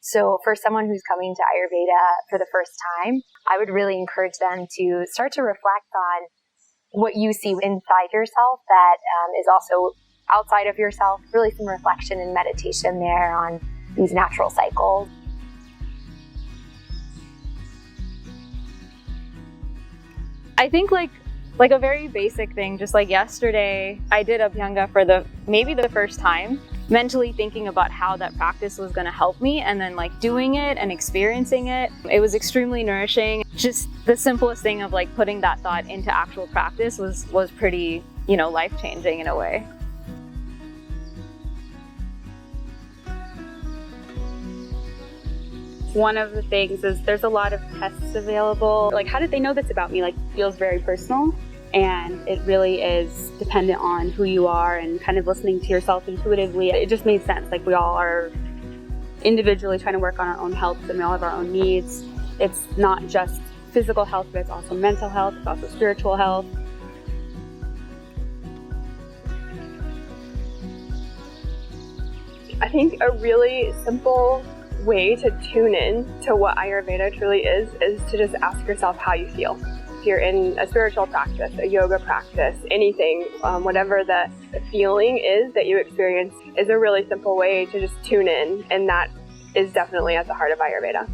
So for someone who's coming to Ayurveda for the first time, I would really encourage them to start to reflect on what you see inside yourself that is also outside of yourself, really some reflection and meditation there on these natural cycles. I think like a very basic thing, just like yesterday, I did Abhyanga for maybe the first time, mentally thinking about how that practice was going to help me, and then like doing it and experiencing it. It was extremely nourishing. Just the simplest thing of like putting that thought into actual practice was pretty, life-changing in a way. One of the things is there's a lot of tests available. Like, how did they know this about me? Like, feels very personal, and it really is dependent on who you are and kind of listening to yourself intuitively. It just made sense. Like, we all are individually trying to work on our own health, and we all have our own needs. It's not just physical health, but it's also mental health, it's also spiritual health. I think a really simple way to tune in to what Ayurveda truly is to just ask yourself how you feel. If you're in a spiritual practice, a yoga practice, anything, whatever the feeling is that you experience is a really simple way to just tune in, and that is definitely at the heart of Ayurveda.